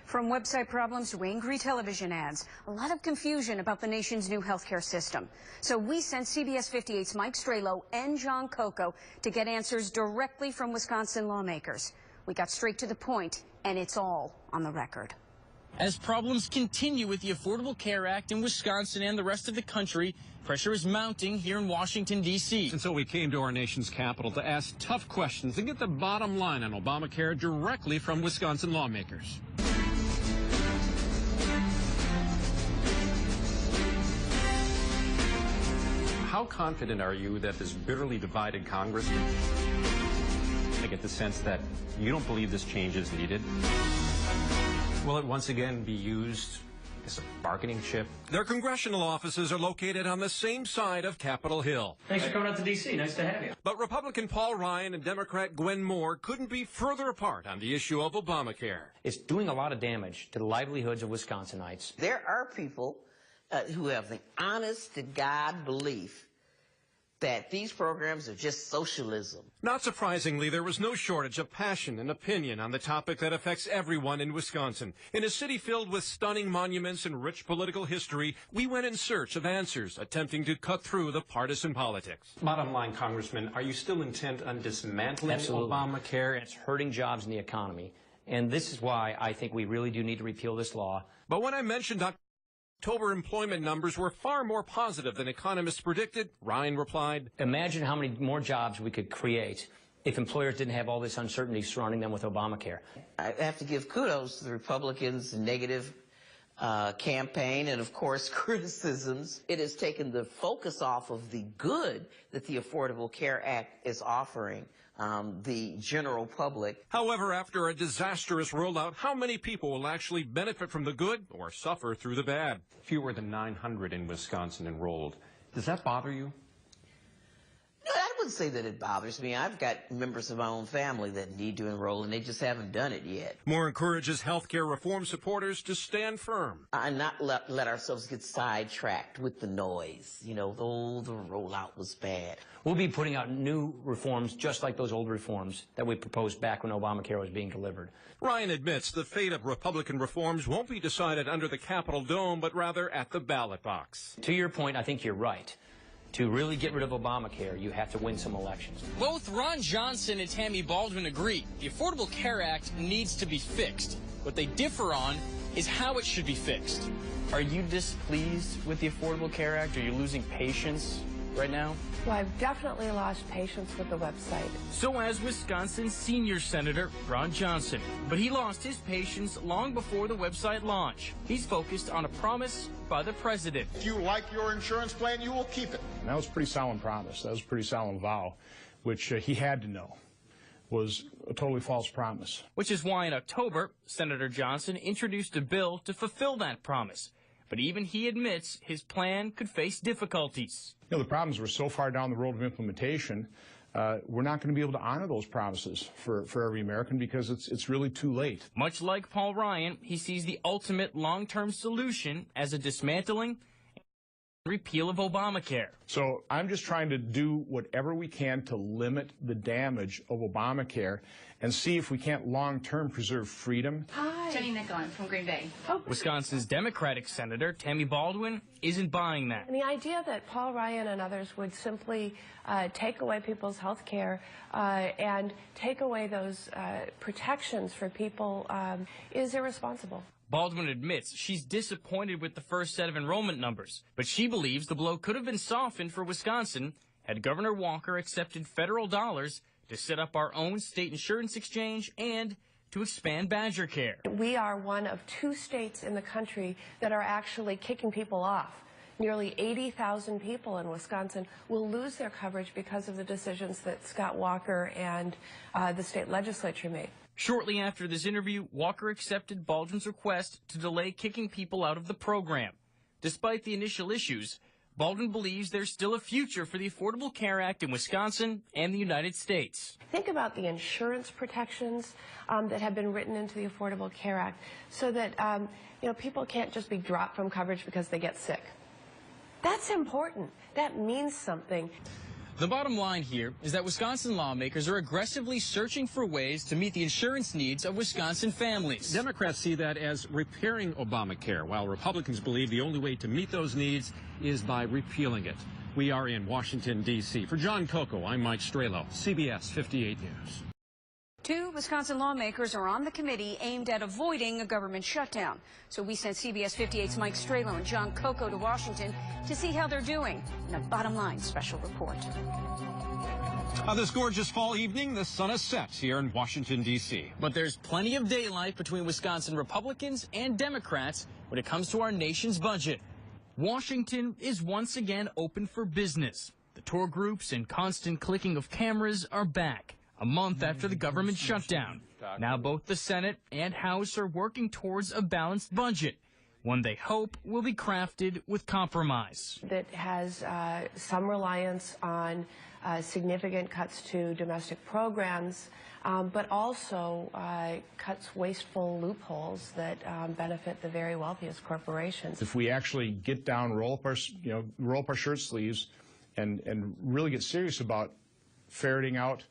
From website problems to angry television ads, a lot of confusion about the nation's new healthcare system. So we sent CBS 58's Mike Stralow and John Coco to get answers directly from Wisconsin lawmakers. We got straight to the point, and it's all on the record. As problems continue with the Affordable Care Act in Wisconsin and the rest of the country, pressure is mounting here in Washington, D.C. And so we came to our nation's capital to ask tough questions and get the bottom line on Obamacare directly from Wisconsin lawmakers. How confident are you that this bitterly divided Congress, I get the sense that you don't believe this change is needed? Will it once again be used as a bargaining chip? Their congressional offices are located on the same side of Capitol Hill. Thanks for coming out to D.C. Nice to have you. But Republican Paul Ryan and Democrat Gwen Moore couldn't be further apart on the issue of Obamacare. It's doing a lot of damage to the livelihoods of Wisconsinites. There are people who have the honest-to-God belief that these programs are just socialism. Not surprisingly, there was no shortage of passion and opinion on the topic that affects everyone in Wisconsin. In a city filled with stunning monuments and rich political history, we went in search of answers, attempting to cut through the partisan politics. Bottom line, Congressman, are you still intent on dismantling Absolutely. Obamacare? It's hurting jobs in the economy. And this is why I think we really do need to repeal this law. But when I mentioned October employment numbers were far more positive than economists predicted, Ryan replied, Imagine how many more jobs we could create if employers didn't have all this uncertainty surrounding them with Obamacare. I have to give kudos to the Republicans' negative campaign and, of course, criticisms. It has taken the focus off of the good that the Affordable Care Act is offering the general public. However, after a disastrous rollout, how many people will actually benefit from the good or suffer through the bad? Fewer than 900 in Wisconsin enrolled. Does that bother you? No, I wouldn't say that it bothers me. I've got members of my own family that need to enroll, and they just haven't done it yet. Moore encourages healthcare reform supporters to stand firm. And not let ourselves get sidetracked with the noise. You know, the rollout was bad. We'll be putting out new reforms just like those old reforms that we proposed back when Obamacare was being delivered. Ryan admits the fate of Republican reforms won't be decided under the Capitol dome, but rather at the ballot box. To your point, I think you're right. To really get rid of Obamacare, you have to win some elections. Both Ron Johnson and Tammy Baldwin agree the Affordable Care Act needs to be fixed. What they differ on is how it should be fixed. Are you displeased with the Affordable Care Act? Are you losing patience right now? Well, I've definitely lost patience with the website. So has Wisconsin's senior senator, Ron Johnson. But he lost his patience long before the website launch. He's focused on a promise by the president. If you like your insurance plan, you will keep it. And that was a pretty solemn promise. That was a pretty solemn vow, which he had to know was a totally false promise. Which is why in October, Senator Johnson introduced a bill to fulfill that promise. But even he admits his plan could face difficulties. You know, the problems were so far down the road of implementation, we're not going to be able to honor those promises for every American because it's really too late. Much like Paul Ryan, he sees the ultimate long-term solution as a dismantling and repeal of Obamacare. So I'm just trying to do whatever we can to limit the damage of Obamacare and see if we can't long-term preserve freedom. Hi. Jenny Nicholin from Green Bay. Oh. Wisconsin's Democratic Senator Tammy Baldwin isn't buying that. And the idea that Paul Ryan and others would simply take away people's health care and take away those protections for people is irresponsible. Baldwin admits she's disappointed with the first set of enrollment numbers, but she believes the blow could have been softened for Wisconsin had Governor Walker accepted federal dollars to set up our own state insurance exchange and to expand Badger Care. We are one of 2 states in the country that are actually kicking people off. Nearly 80,000 people in Wisconsin will lose their coverage because of the decisions that Scott Walker and the state legislature made. Shortly after this interview, Walker accepted Baldwin's request to delay kicking people out of the program. Despite the initial issues, Baldwin believes there's still a future for the Affordable Care Act in Wisconsin and the United States. Think about the insurance protections that have been written into the Affordable Care Act so that people can't just be dropped from coverage because they get sick. That's important. That means something. The bottom line here is that Wisconsin lawmakers are aggressively searching for ways to meet the insurance needs of Wisconsin families. Democrats see that as repairing Obamacare, while Republicans believe the only way to meet those needs is by repealing it. We are in Washington, D.C. For John Coco, I'm Mike Strelo, CBS 58 News. 2 Wisconsin lawmakers are on the committee aimed at avoiding a government shutdown. So we sent CBS 58's Mike Strelo and John Coco to Washington to see how they're doing in a Bottom Line special report. This gorgeous fall evening, the sun is set here in Washington, D.C. But there's plenty of daylight between Wisconsin Republicans and Democrats when it comes to our nation's budget. Washington is once again open for business. The tour groups and constant clicking of cameras are back. A month after the government shutdown. Now both the Senate and House are working towards a balanced budget, one they hope will be crafted with compromise. That has some reliance on significant cuts to domestic programs, but also cuts wasteful loopholes that benefit the very wealthiest corporations. If we actually get down, roll up our shirt sleeves, and really get serious about ferreting out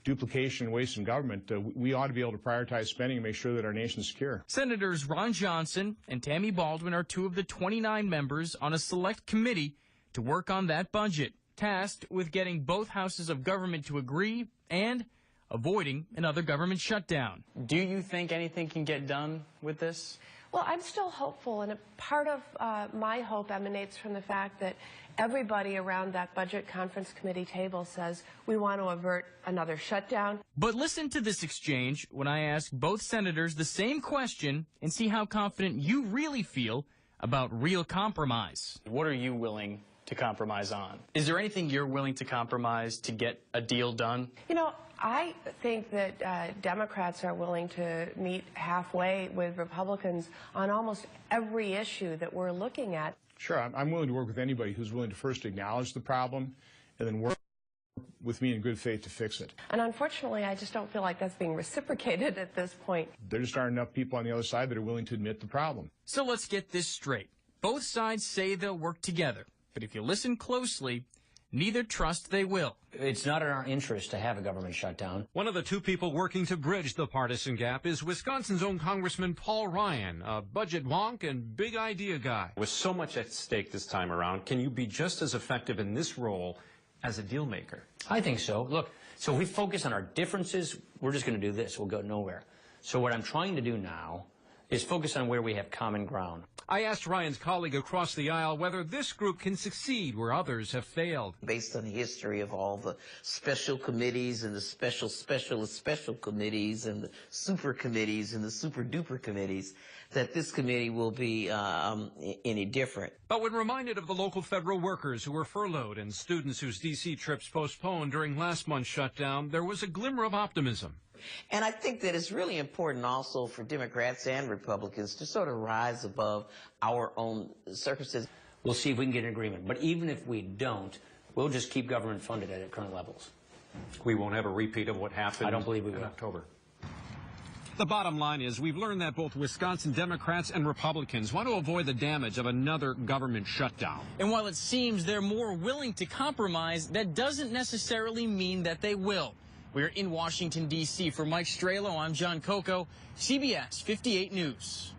duplication and waste in government, we ought to be able to prioritize spending and make sure that our nation's secure. Senators Ron Johnson and Tammy Baldwin are 2 of the 29 members on a select committee to work on that budget, tasked with getting both houses of government to agree and avoiding another government shutdown. Do you think anything can get done with this? Well, I'm still hopeful, and a part of my hope emanates from the fact that everybody around that budget conference committee table says we want to avert another shutdown. But listen to this exchange when I ask both senators the same question and see how confident you really feel about real compromise. What are you willing to compromise on? Is there anything you're willing to compromise to get a deal done? You know, I think that Democrats are willing to meet halfway with Republicans on almost every issue that we're looking at. Sure, I'm willing to work with anybody who's willing to first acknowledge the problem and then work with me in good faith to fix it. And unfortunately, I just don't feel like that's being reciprocated at this point. There just aren't enough people on the other side that are willing to admit the problem. So let's get this straight. Both sides say they'll work together, but if you listen closely, neither trust they will. It's not in our interest to have a government shutdown. One of the 2 people working to bridge the partisan gap is Wisconsin's own Congressman Paul Ryan, a budget wonk and big idea guy. With so much at stake this time around, can you be just as effective in this role as a deal maker? I think so. Look, so if we focus on our differences, we're just going to do this. We'll go nowhere. So what I'm trying to do now is focus on where we have common ground. I asked Ryan's colleague across the aisle whether this group can succeed where others have failed. Based on the history of all the special committees and the special committees and the super committees and the super duper committees, that this committee will be any different. But when reminded of the local federal workers who were furloughed and students whose D.C. trips postponed during last month's shutdown, there was a glimmer of optimism. And I think that it's really important also for Democrats and Republicans to sort of rise above our own circumstances. We'll see if we can get an agreement. But even if we don't, we'll just keep government funded at current levels. We won't have a repeat of what happened I don't believe we will. in October. The bottom line is we've learned that both Wisconsin Democrats and Republicans want to avoid the damage of another government shutdown. And while it seems they're more willing to compromise, that doesn't necessarily mean that they will. We're in Washington, D.C. For Mike Strelo, I'm John Coco, CBS 58 News.